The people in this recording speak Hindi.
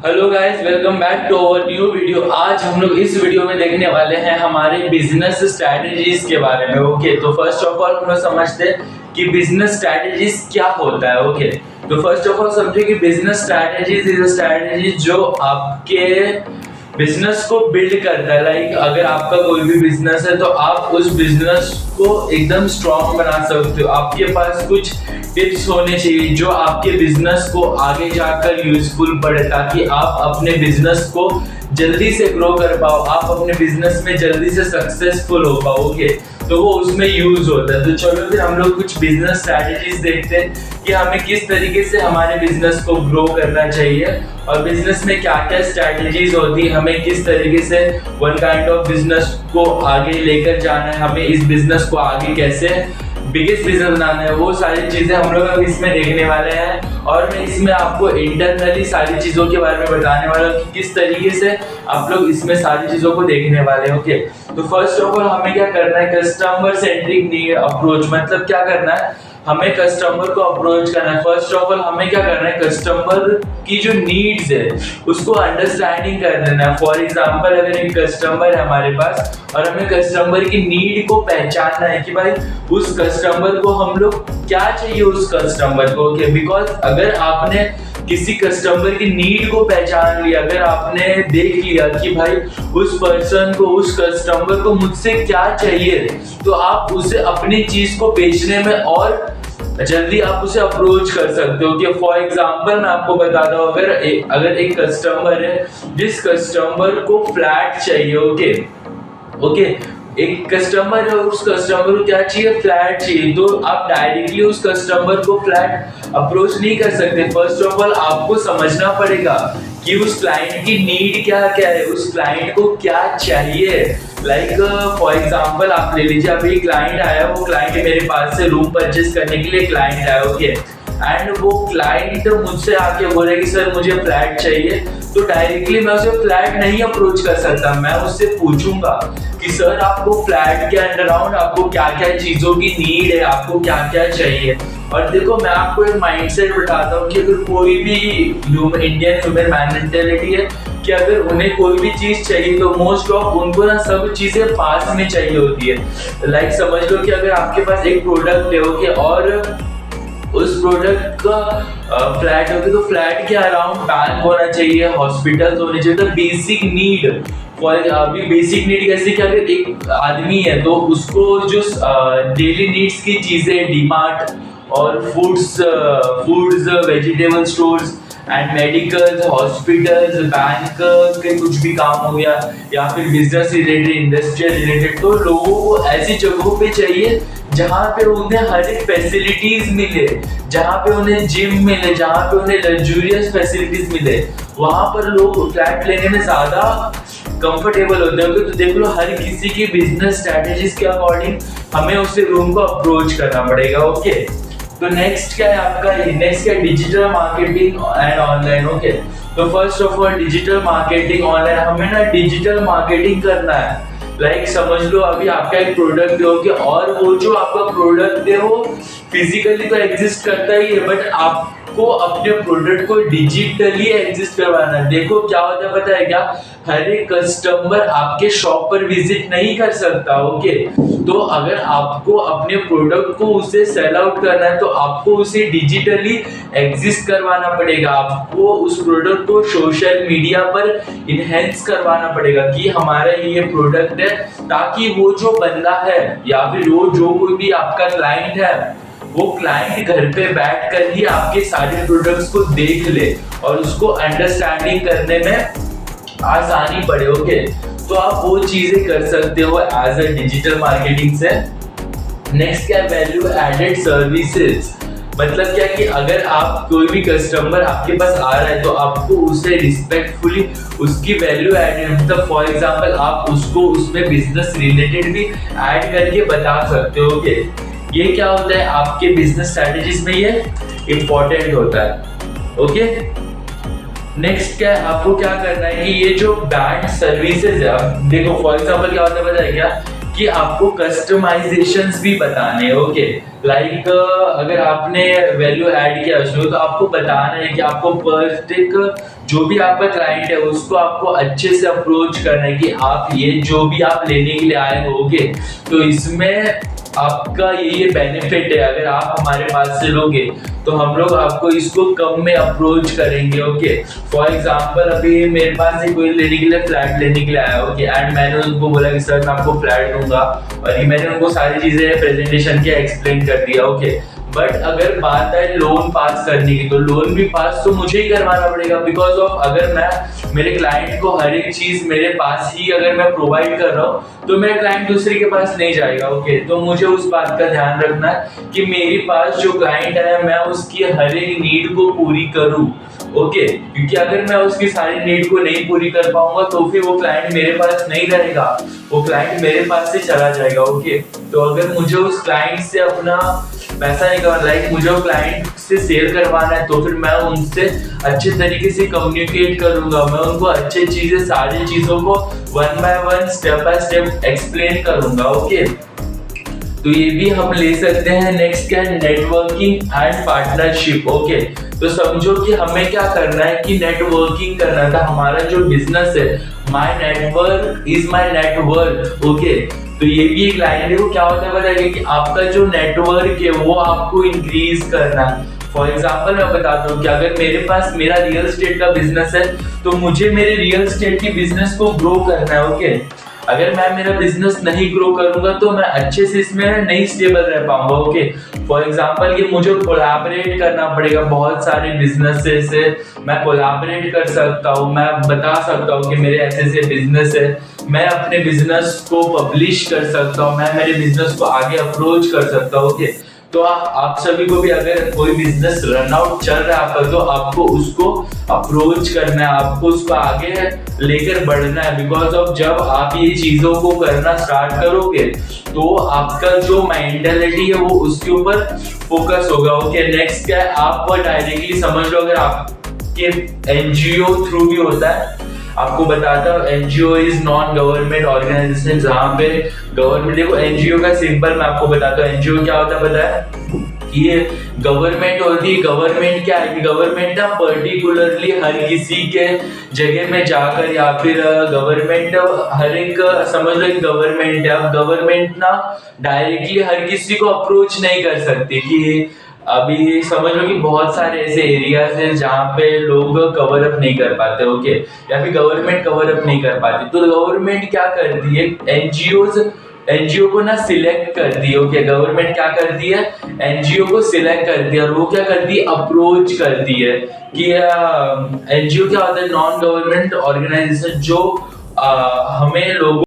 Hello guys, welcome back to our new video. आज हम लोग इस वीडियो में देखने वाले हैं हमारे बिजनेस स्ट्रैटेजीज के बारे में। ओके, तो फर्स्ट ऑफ ऑल हम लोग समझते हैं कि बिजनेस स्ट्रैटेजीज क्या होता है। ओके, तो फर्स्ट ऑफ ऑल समझे कि business strategies is a strategy जो आपके बिजनेस को बिल्ड करता है। लाइक अगर आपका कोई भी बिजनेस है तो आप उस बिजनेस को एकदम स्ट्रॉन्ग बना सकते हो। आपके पास कुछ टिप्स होने चाहिए जो आपके बिजनेस को आगे जाकर यूजफुल पड़े, ताकि आप अपने बिजनेस को जल्दी से ग्रो कर पाओ, आप अपने बिजनेस में जल्दी से सक्सेसफुल हो पाओगे, तो वो उसमें यूज होता है। तो चलो फिर हम लोग कुछ बिजनेस स्ट्रैटेजीज देखते हैं कि हमें किस तरीके से हमारे बिजनेस को ग्रो करना चाहिए और बिजनेस में क्या क्या स्ट्रैटेजीज होती है, हमें किस तरीके से वन काइंड ऑफ बिजनेस को आगे लेकर जाना है, हमें इस बिजनेस को आगे कैसे बिगेस्ट बिजनेस बनाना है, वो सारी चीजें हम लोग अब इसमें देखने वाले हैं। और मैं इसमें आपको इंटरनली सारी चीजों के बारे में बताने वाला हूँ कि किस तरीके से आप लोग इसमें सारी चीजों को देखने वाले हैं। ओके, तो फर्स्ट ऑफ ऑल हमें क्या करना है, कस्टमर सेंट्रिक नीड अप्रोच। मतलब क्या करना है, हमें कस्टमर को अप्रोच करना है। फर्स्ट ऑफ ऑल हमें क्या करना है, कस्टमर की जो नीड्स है उसको अंडरस्टैंडिंग कर देना है। फॉर एग्जांपल अगर एक कस्टमर है हमारे पास और हमें कस्टमर की नीड को पहचानना है कि भाई उस कस्टमर को हम लोग क्या चाहिए उस कस्टमर को। ओके, बिकॉज अगर आपने किसी कस्टमर की नीड को पहचान लिया, अगर आपने देख लिया कि भाई उस पर्सन को, उस कस्टमर को मुझसे क्या चाहिए, तो आप उसे अपनी चीज को बेचने में और जल्दी आप उसे अप्रोच कर सकते हो। कि फॉर एग्जांपल मैं आपको बताता हूँ, अगर एक कस्टमर है जिस कस्टमर को फ्लैट चाहिए। ओके, एक कस्टमर है, उस कस्टमर को क्या चाहिए, फ्लैट चाहिए, तो आप डायरेक्टली उस कस्टमर को फ्लैट अप्रोच नहीं कर सकते। फर्स्ट ऑफ ऑल आपको समझना पड़ेगा कि उस क्लाइंट की नीड क्या क्या है, उस क्लाइंट को क्या चाहिए। लाइक फॉर एग्जांपल आप ले लीजिए, अभी क्लाइंट आया, वो क्लाइंट मेरे पास से रूम परचेज करने के लिए क्लाइंट आया। ओके, एंड वो क्लाइंट मुझसे आके बोले कि सर मुझे फ्लैट चाहिए, तो डायरेक्टली मैं उसे फ्लैट नहीं अप्रोच कर सकता। मैं उससे पूछूंगा कि सर आपको फ्लैट के अंडर अराउंड आपको क्या क्या चीजों की नीड है, आपको क्या क्या चाहिए। और देखो मैं आपको एक माइंडसेट बताता हूँ कि अगर कोई भी इंडियन ह्यूमन मेंटालिटी है कि अगर उन्हें कोई भी चीज चाहिए तो मोस्ट ऑफ उनको ना सब चीजें पास में चाहिए होती है। लाइक समझ लो कि अगर आपके पास एक प्रोडक्ट है, ओके, और उस प्रोडक्ट का फ्लैट होगी तो फ्लैट के अराउंड बैंक होना चाहिए, हॉस्पिटल्स होने चाहिए। तो बेसिक नीड, अभी बेसिक नीड कैसे कि अगर एक आदमी है तो उसको जो डेली नीड्स की चीजें, डीमार्ट और foods, vegetable stores and medicals, hospitals, bank के कुछ भी काम हो गया या फिर बिजनेस रिलेटेड, इंडस्ट्रियल रिलेटेड, तो लोगों को ऐसी जगहों पे चाहिए जहाँ पे उन्हें हर एक फैसिलिटीज मिले, जहाँ पे उन्हें जिम मिले, जहाँ पे उन्हें लग्जूरियस फैसिलिटीज मिले, वहां पर लोग फ्लैट लेने में ज्यादा कंफर्टेबल होते हैं। तो देख लो हर किसी की बिजनेस स्ट्रैटेजीज के अकॉर्डिंग हमें उसे रूम को अप्रोच करना पड़ेगा। ओके, तो नेक्स्ट क्या है आपका, नेक्स्ट क्या, digital marketing and online. Okay, तो first of all digital marketing online, हमें ना डिजिटल मार्केटिंग करना है। लाइक समझ लो अभी आपका एक प्रोडक्ट है, ओके, और वो जो आपका प्रोडक्ट है वो फिजिकली तो एग्जिस्ट करता ही है, बट आपको अपने प्रोडक्ट को डिजिटली एग्जिस्ट करवाना है। देखो क्या होता है पता है क्या, हर एक कस्टमर आपके शॉप पर विजिट नहीं कर सकता। ओके, तो अगर आपको अपने प्रोडक्ट को उसे सेल आउट करना है तो आपको उसे डिजिटली एग्जिस्ट करवाना पड़ेगा। आपको उस प्रोडक्ट को सोशल मीडिया पर इनहेंस करवाना पड़ेगा कि हमारा ये प्रोडक्ट है, ताकि वो जो बंदा है या फिर वो जो कोई भी आपका क्लाइंट है, वो क्लाइंट घर पे बैठ कर ही आपके सारे प्रोडक्ट्स को देख ले और उसको अंडरस्टैंडिंग करने में आसानी पड़े। ओके, तो आप वो चीजें कर सकते हो एज अ डिजिटल मार्केटिंग से। नेक्स्ट क्या, वैल्यू एडेड सर्विसेज। मतलब क्या कि अगर आप कोई भी कस्टमर आपके पास आ रहा है तो आपको उसे रिस्पेक्टफुली उसकी वैल्यू एडेड, मतलब फॉर एग्जांपल आप उसको उसमें बिजनेस रिलेटेड भी ऐड करके बता सकते हो। ओके, ये क्या होता है आपके बिजनेस स्ट्रैटेजीज में, ये इंपॉर्टेंट होता है। ओके, नेक्स्ट क्या है, आपको क्या करना है कि ये जो बैंड सर्विसेज है, देखो फॉर एग्जांपल क्या होता है पता है क्या, कि आपको कस्टमाइजेशंस भी बताने हैं। ओके, लाइक अगर आपने वैल्यू ऐड किया उसमें तो आपको बताना है कि आपको पर्टिक जो भी आपका क्लाइंट है उसको आपको अच्छे से अप्रोच करना है कि आप ये जो भी आप लेने के लिए आए होगे तो इसमें आपका ये बेनिफिट है। अगर आप हमारे पास से लोगे तो हम लोग आपको इसको कम में अप्रोच करेंगे। ओके, फॉर एग्जांपल अभी मेरे पास से कोई लेने के लिए फ्लैट लेने के लिए आया, ओके, एंड मैंने उनको बोला कि सर मैं आपको फ्लैट दूंगा और ये मैंने उनको सारी चीजें प्रेजेंटेशन के एक्सप्लेन कर दिया। ओके, बट अगर बात है लोन पास करने की तो लोन भी पास तो मुझे ही करवाना पड़ेगा, बिकॉज ऑफ अगर मैं मेरे क्लाइंट को हर एक चीज मेरे पास ही अगर मैं प्रोवाइड कर रहा हूँ तो मेरा क्लाइंट दूसरे के पास नहीं जाएगा। ओके, तो मुझे उस बात का ध्यान रखना है कि मेरे पास जो क्लाइंट है मैं उसकी हर एक नीड को पूरी करूँ। ओके, क्योंकि अगर मैं उसकी सारी नीड को नहीं पूरी कर पाऊंगा तो फिर वो क्लाइंट मेरे पास नहीं रहेगा, वो क्लाइंट मेरे पास से चला जाएगा। ओके, तो अगर मुझे उस क्लाइंट से अपना पैसा नहीं करवाना, लाइक मुझे वो क्लाइंट से सेल करवाना है तो फिर मैं उनसे अच्छे तरीके से कम्युनिकेट करूंगा, मैं उनको अच्छी चीजें सारी चीजों को one by one step by step explain करूंगा। ओके, तो ये भी हम ले सकते हैं। नेक्स्ट क्या है, नेटवर्किंग एंड पार्टनरशिप। ओके, तो समझो कि हमें क्या करना है कि नेटवर्किंग करना था। हमारा जो बिजनेस है, my network is my network. Okay, तो ये भी एक लाइन है। वो क्या होता है बताइए कि आपका जो नेटवर्क है वो आपको इंक्रीज करना है। फॉर एग्जाम्पल मैं बताता हूँ कि अगर मेरे पास मेरा रियल एस्टेट का बिजनेस है तो मुझे मेरे रियल एस्टेट की बिजनेस को ग्रो करना है। ओके, अगर मैं मेरा बिजनेस नहीं ग्रो करूंगा तो मैं अच्छे से इसमें नहीं स्टेबल रह पाऊंगा। ओके, फॉर एग्जांपल कि मुझे कोलैबोरेट करना पड़ेगा बहुत सारे बिजनेसेस से, मैं कोलैबोरेट कर सकता हूँ, मैं बता सकता हूँ कि मेरे ऐसे ऐसे बिजनेस है, मैं अपने बिजनेस को पब्लिश कर सकता हूँ, मैं मेरे बिजनेस को आगे अप्रोच कर सकता हूँ। ओके, तो आप सभी को भी अगर कोई बिजनेस रन आउट चल रहा है आपका तो आपको उसको अप्रोच करना है, आपको उसको आगे लेकर बढ़ना है, बिकॉज ऑफ जब आप ये चीजों को करना स्टार्ट करोगे तो आपका जो मेंटालिटी है वो उसके ऊपर फोकस होगा। ओके, नेक्स्ट क्या है, आप डायरेक्टली समझ लो अगर आपके एनजीओ थ्रू भी होता है, आपको बताता हूँ NGO is non government organization, जहाँ पे गवर्नमेंट, देखो एनजीओ का सिंपल मैं आपको बताता हूँ एनजीओ क्या होता है पता है कि ये गवर्नमेंट होती है। गवर्नमेंट क्या है कि गवर्नमेंट ना पर्टिकुलरली हर किसी के जगह में जाकर या फिर गवर्नमेंट हर एक समझ लो गवर्नमेंट है, अब गवर्नमेंट ना डायरेक्टली हर किसी को अप्रोच नहीं कर सकती कि अभी समझ लो कि बहुत सारे ऐसे एरियाज हैं जहाँ पे लोग कवर अप नहीं कर पाते। ओके, या फिर गवर्नमेंट कवर अप नहीं कर पाती तो गवर्नमेंट क्या करती है, एनजीओ को ना सिलेक्ट करती है। ओके, गवर्नमेंट क्या करती है, एनजीओ को सिलेक्ट करती है और वो क्या करती है, अप्रोच करती है कि एनजीओ क्या होता है, नॉन गवर्नमेंट ऑर्गेनाइजेशन, जो हमें लोगों